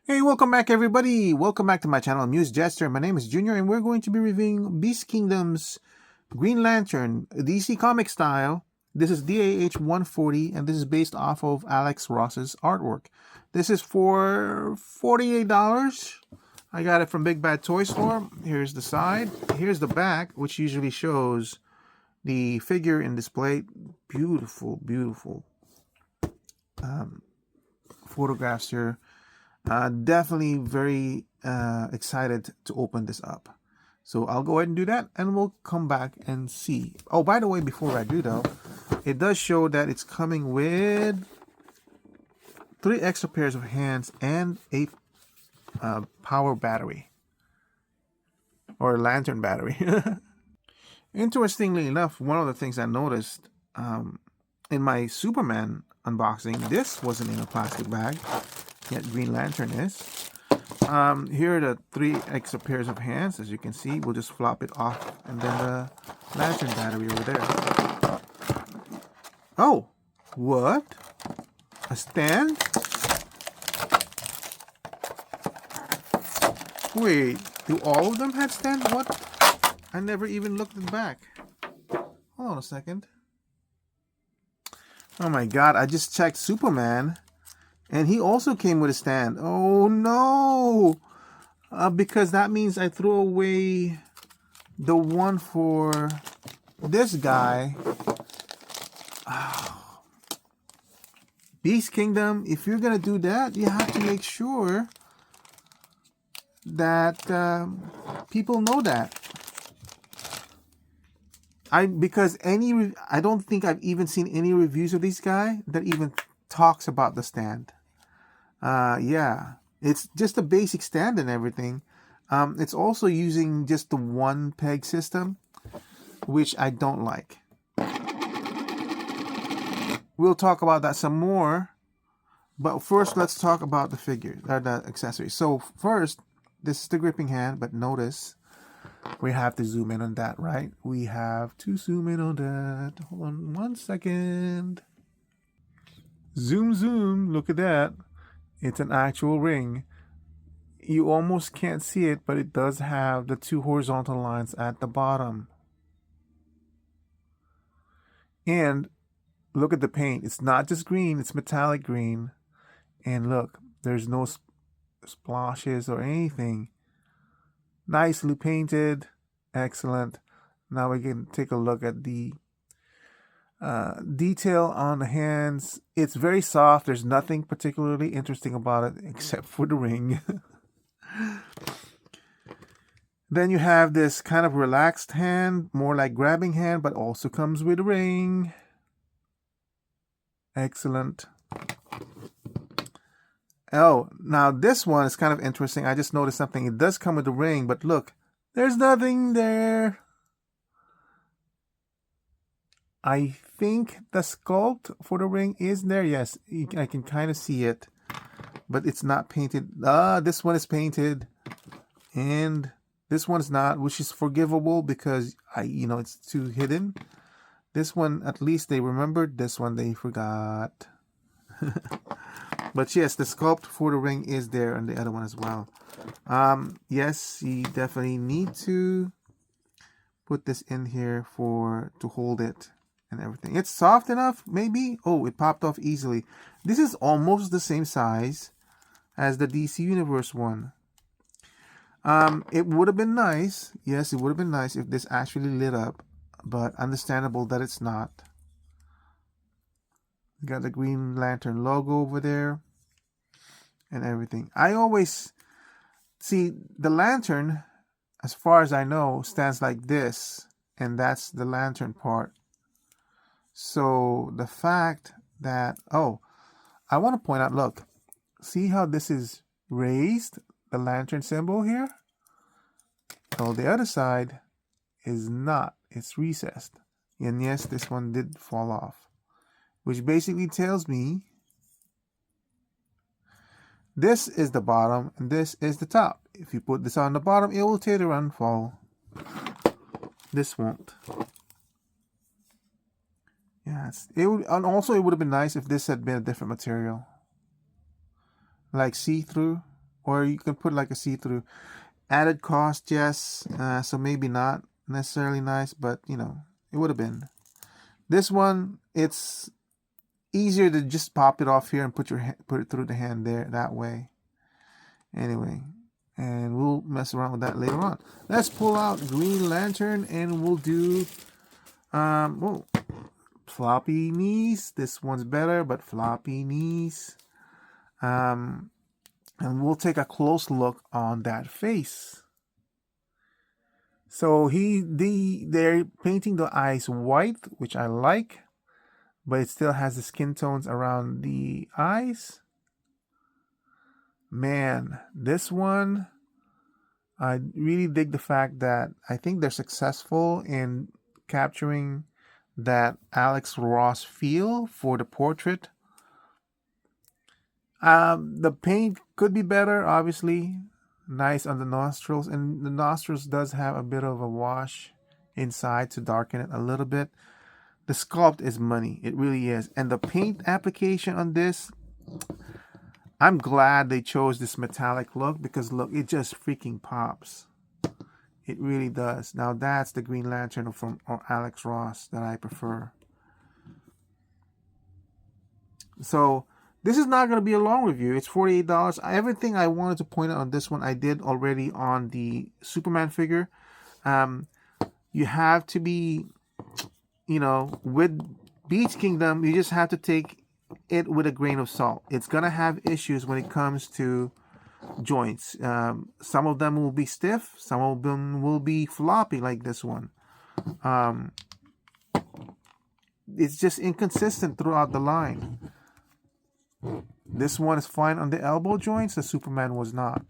Hey, welcome back everybody. Welcome back to my channel, AmusedJester. My name is Junior and we're going to be reviewing Beast Kingdom's Green Lantern, DC comic style. This is DAH 140 and this is based off of Alex Ross's artwork. This is for $48. I got it from Big Bad Toy Store. Here's the side. Here's the back, which usually shows the figure in display. Beautiful, beautiful photographs here. Definitely very excited to open this up. So I'll go ahead and do that and we'll come back and see. Oh, by the way, before I do though, it does show that it's coming with 3 extra pairs of hands and a power battery or lantern battery. Interestingly enough, one of the things I noticed in my Superman unboxing, this wasn't in a plastic bag, yet Green Lantern is. Here are the 3 extra pairs of hands. As you can see, we'll just flop it off and then the lantern battery over there. Oh, what? A stand? Wait, do all of them have stands? What? I never even looked at the back. Hold on a second. Oh my god, I just checked Superman and he also came with a stand. Oh no! Because that means I threw away the one for this guy. Oh. Beast Kingdom, if you're gonna do that, you have to make sure that people know that. Because I don't think I've even seen any reviews of this guy that even talks about the stand. Yeah, it's just a basic stand and everything. It's also using just the 1 peg system, which I don't like. We'll talk about that some more, but first let's talk about the figure or the accessories. So first, this is the gripping hand, but notice we have to zoom in on that, right? We have to zoom in on that. Hold on 1 second. Zoom, zoom. Look at that. It's an actual ring. You almost can't see it, but it does have the 2 horizontal lines at the bottom. And look at the paint. It's not just green, it's metallic green. And look, there's no splashes or anything. Nicely painted. Excellent. Now we can take a look at the detail on the hands. It's very soft. There's nothing particularly interesting about it except for the ring. Then you have this kind of relaxed hand, more like grabbing hand, but also comes with a ring. Excellent. Oh, now this one is kind of interesting. I just noticed something. It does come with a ring, but look, there's nothing there. I think the sculpt for the ring is there. Yes, I can kind of see it, but it's not painted. This one is painted, and this one's not, which is forgivable because it's too hidden. This one, at least they remembered. This one they forgot. But yes, the sculpt for the ring is there and the other one as well. Yes, you definitely need to put this in here to hold it and everything. It's soft enough, maybe. Oh, it popped off easily. This is almost the same size as the DC Universe one. It would have been nice. Yes, it would have been nice if this actually lit up, but understandable that it's not. Got the Green Lantern logo over there and everything. I always see the lantern, as far as I know, stands like this, and that's the lantern part. So the fact that, oh, I want to point out, look, see how this is raised, the lantern symbol here? Oh, the other side is not. It's recessed. And yes, this one did fall off, which basically tells me this is the bottom and this is the top. If you put this on the bottom, it will teeter and fall. This won't. Yes, it would, and also it would have been nice if this had been a different material, like see-through. or you can put like a see-through. Added cost, yes. So maybe not necessarily nice, but you know, it would have been. This one, it's easier to just pop it off here and put it through the hand there that way. Anyway, and we'll mess around with that later on. Let's pull out Green Lantern and we'll do oh, floppy knees. This one's better, but floppy knees. And we'll take a close look on that face. So they're painting the eyes white, which I like, but it still has the skin tones around the eyes. Man, this one, I really dig the fact that I think they're successful in capturing that Alex Ross feel for the portrait. The paint could be better, obviously. Nice on the nostrils, and the nostrils does have a bit of a wash inside to darken it a little bit. The sculpt is money, it really is. And the paint application on this, I'm glad they chose this metallic look, because look, it just freaking pops. It really does. Now that's the Green Lantern from Alex Ross that I prefer. So this is not going to be a long review. It's $48. Everything I wanted to point out on this one, I did already on the Superman figure. You have to be, you know, with Beach Kingdom, you just have to take it with a grain of salt. It's going to have issues when it comes to joints. Some of them will be stiff. Some of them will be floppy like this one. It's just inconsistent throughout the line. This one is fine on the elbow joints. The Superman was not.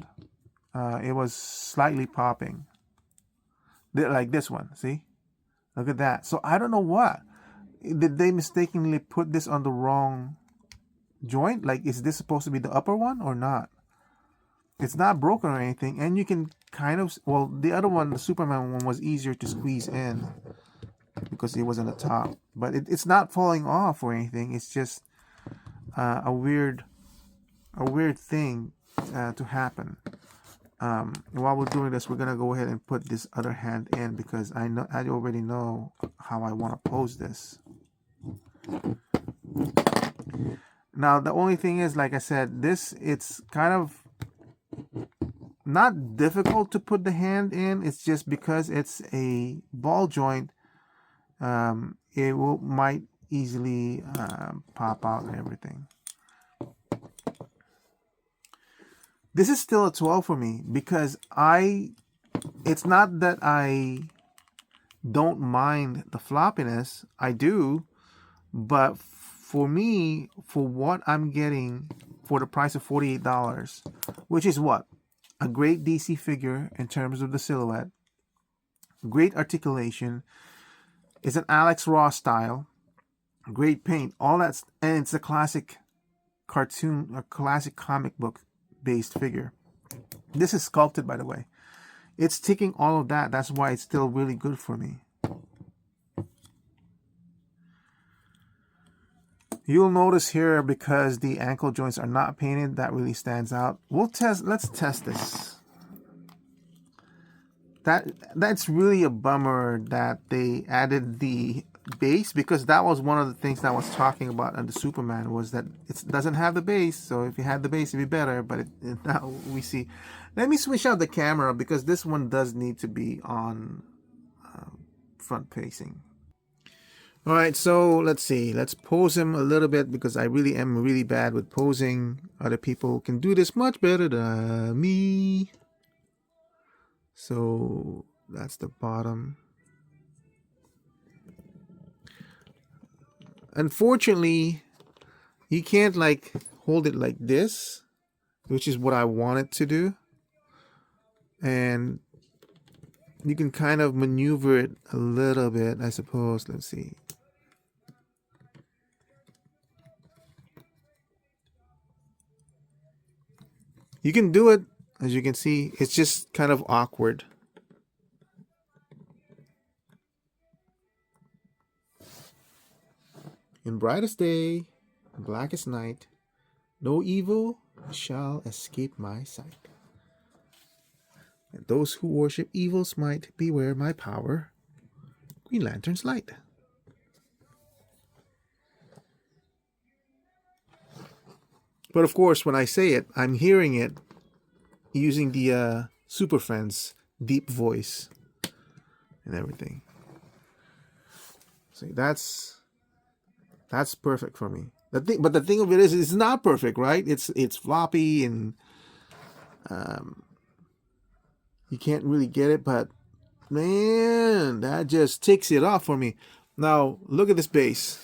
It was slightly popping. Like this one, see? Look at that. So I don't know what. Did they mistakenly put this on the wrong joint? Like, is this supposed to be the upper one or not? It's not broken or anything. And you can kind of, well, the other one, the Superman one, was easier to squeeze in because it was on the top. But it's not falling off or anything. It's just a weird thing to happen. While we're doing this, we're gonna go ahead and put this other hand in, because I already know how I want to pose this. Now the only thing is, like I said, it's kind of not difficult to put the hand in. It's just because it's a ball joint, it might easily pop out and everything. This is still a 12 for me, because it's not that I don't mind the floppiness. I do, but for me, for what I'm getting for the price of $48, which is what? A great DC figure in terms of the silhouette, great articulation, it's an Alex Ross style, great paint, all that, and it's a classic cartoon, a classic comic book based figure. This is sculpted, by the way. It's ticking all of that. That's why it's still really good for me. You'll notice here, because the ankle joints are not painted, that really stands out. Let's test this. That's really a bummer that they added the base, because that was one of the things that I was talking about on the Superman, was that it doesn't have the base. So if you had the base, it'd be better. But now we see. Let me switch out the camera, because this one does need to be on front facing. All right, so let's see. Let's pose him a little bit, because I really am really bad with posing. Other people can do this much better than me. So that's the bottom. Unfortunately, you can't like hold it like this, which is what I wanted to do. And you can kind of maneuver it a little bit, I suppose. Let's see. You can do it, as you can see. It's just kind of awkward. In brightest day, blackest night, no evil, shall escape my sight. And those who worship evil's might, beware my power. Green Lantern's light. But of course, when I say it, I'm hearing it using the Super Friends deep voice and everything. So that's perfect for me. But the thing of it is, it's not perfect, right? It's floppy and you can't really get it. But man, that just ticks it off for me. Now look at this base.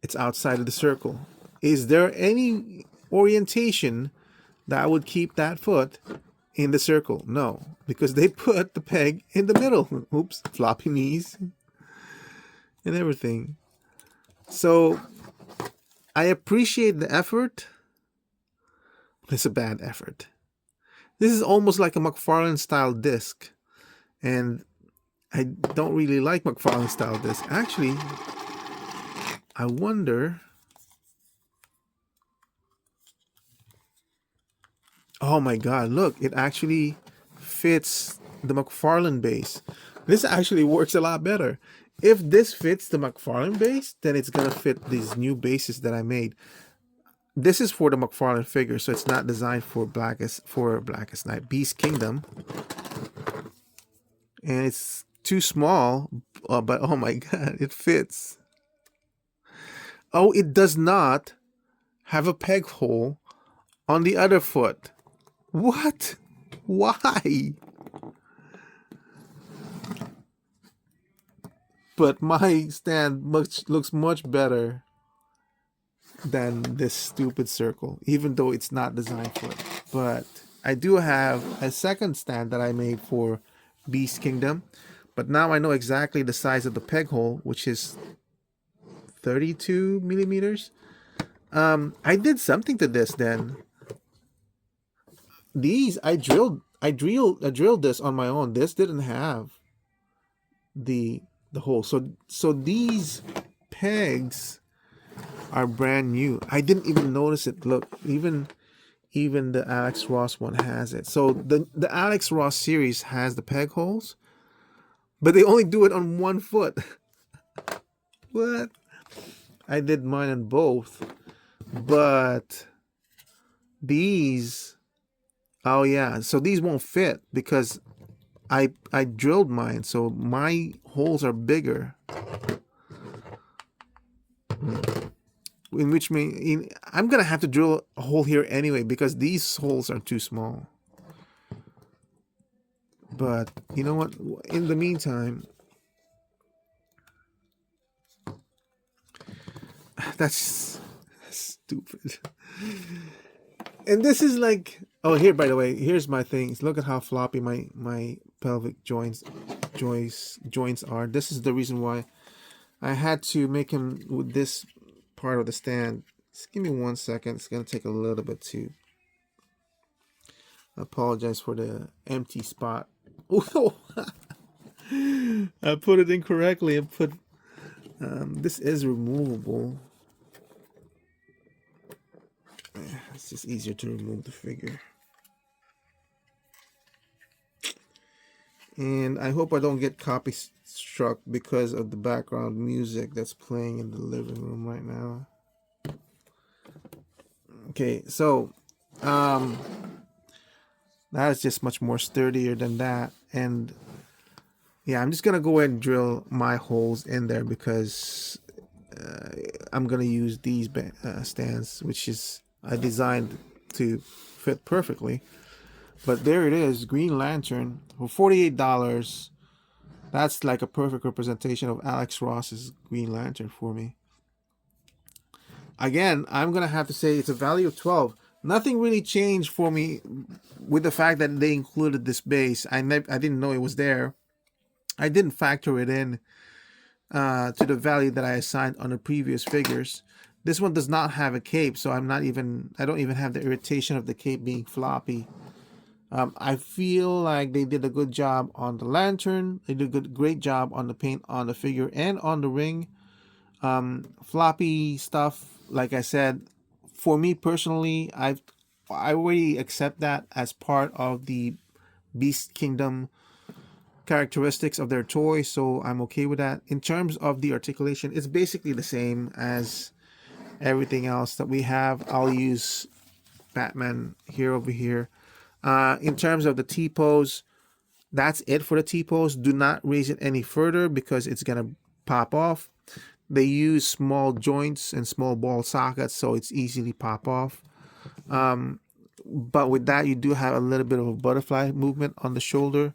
It's outside of the circle. Is there any orientation that would keep that foot in the circle? No, because they put the peg in the middle. Oops, floppy knees and everything. So I appreciate the effort. It's a bad effort. This is almost like a McFarlane style disc, and I don't really like McFarlane style disc. Actually, I wonder. Oh my God, look, it actually fits the McFarlane base. This actually works a lot better. If this fits the McFarlane base, then it's gonna fit these new bases that I made. This is for the McFarlane figure, so it's not designed for Blackest Night, Beast Kingdom. And it's too small, but oh my God, it fits. Oh, it does not have a peg hole on the other foot. What? Why? But my stand looks much better than this stupid circle, even though it's not designed for it. But I do have a second stand that I made for Beast Kingdom. But now I know exactly the size of the peg hole, which is 32 millimeters. I did something to this then. These I drilled this on my own. This didn't have the hole. So these pegs are brand new. I didn't even notice it. Look, even the Alex Ross one has it. So the Alex Ross series has the peg holes, but they only do it on one foot. What? I did mine on both, but these, oh yeah, so these won't fit because I drilled mine, so my holes are bigger. In which mean I'm gonna have to drill a hole here anyway because these holes are too small. But you know what? In the meantime, that's stupid. And this is like, oh, here, by the way, here's my things. Look at how floppy my pelvic joints are. This is the reason why I had to make him with this part of the stand. Just give me 1 second. It's gonna take a little bit to apologize for the empty spot. Oh, I put it incorrectly. I put this is removable. It's just easier to remove the figure. And I hope I don't get copy struck because of the background music that's playing in the living room right now. Okay, so that is just much more sturdier than that. And yeah, I'm just gonna go ahead and drill my holes in there because I'm gonna use these stands, which is I designed to fit perfectly. But there it is, Green Lantern for $48. That's like a perfect representation of Alex Ross's Green Lantern for me. Again, I'm gonna have to say it's a value of 12. Nothing really changed for me with the fact that they included this base. I didn't know it was there. I didn't factor it in to the value that I assigned on the previous figures. This one does not have a cape, so I don't even have the irritation of the cape being floppy. I feel like they did a good job on the lantern. They did a great job on the paint on the figure and on the ring. Floppy stuff, like I said, for me personally, I already accept that as part of the Beast Kingdom characteristics of their toy, so I'm okay with that. In terms of the articulation, it's basically the same as everything else that we have. I'll use Batman here over here. In terms of the T-pose, that's it for the T-pose. Do not raise it any further because it's gonna pop off. They use small joints and small ball sockets, so it's easily pop off. But with that, you do have a little bit of a butterfly movement on the shoulder,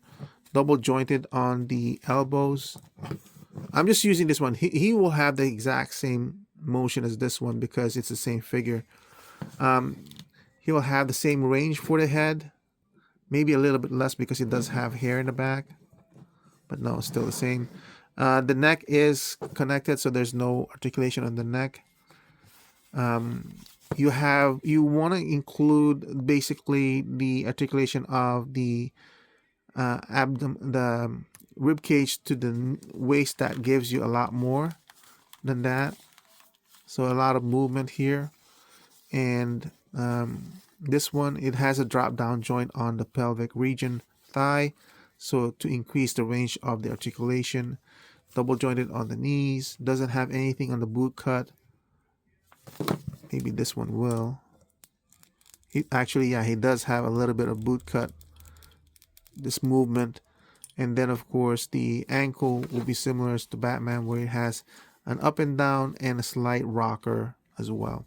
double jointed on the elbows. I'm just using this one. He will have the exact same motion as this one because it's the same figure. He will have the same range for the head, maybe a little bit less because it does have hair in the back, but no, it's still the same. The neck is connected, so there's no articulation on the neck. You want to include basically the articulation of the abdomen, the rib cage to the waist. That gives you a lot more than that. So a lot of movement here. And this one, it has a drop down joint on the pelvic region, thigh, so to increase the range of the articulation. Double jointed on the knees, doesn't have anything on the boot cut. Maybe this one will. Actually, yeah, he does have a little bit of boot cut, this movement. And then of course the ankle will be similar to Batman, where it has an up and down and a slight rocker as well.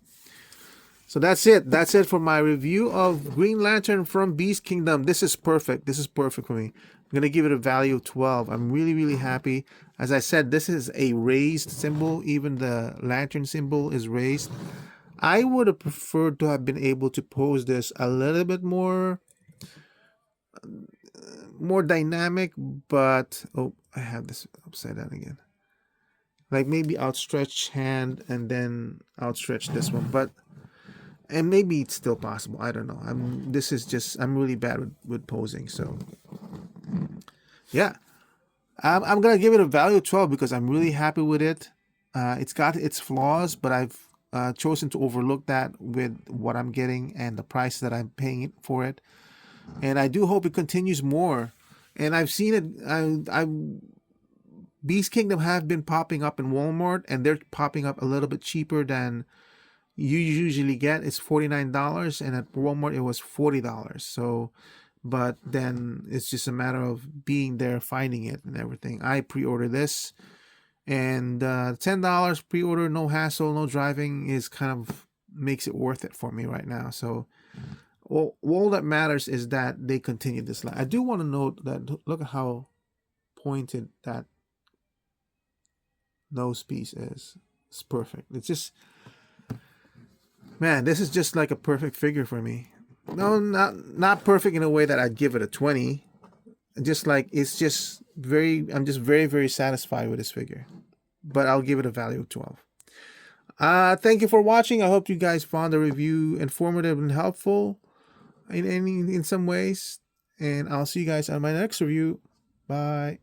So that's it. That's it for my review of Green Lantern from Beast Kingdom. This is perfect. This is perfect for me. I'm going to give it a value of 12. I'm really, really happy. As I said, this is a raised symbol. Even the lantern symbol is raised. I would have preferred to have been able to pose this a little bit more dynamic, but oh, I have this upside down again. Like maybe outstretched hand and then outstretch this one, but and maybe it's still possible. I don't know. I'm really bad with posing. So yeah, I'm gonna give it a value of 12 because I'm really happy with it. It's got its flaws, but I've chosen to overlook that with what I'm getting and the price that I'm paying for it. And I do hope it continues more. And I've seen it. Beast Kingdom have been popping up in Walmart, and they're popping up a little bit cheaper than you usually get. It's $49, and at Walmart it was $40. So, but then it's just a matter of being there, finding it, and everything. I pre-ordered this, and $10 pre-order, no hassle, no driving, is kind of makes it worth it for me right now. So, all that matters is that they continue this line. I do want to note that look at how pointed that nose piece is. It's perfect. It's just, man, this is just like a perfect figure for me. No, not perfect in a way that I'd give it a 20. Just like it's just I'm just very, very satisfied with this figure. But I'll give it a value of 12. Thank you for watching. I hope you guys found the review informative and helpful in some ways. And I'll see you guys on my next review. Bye.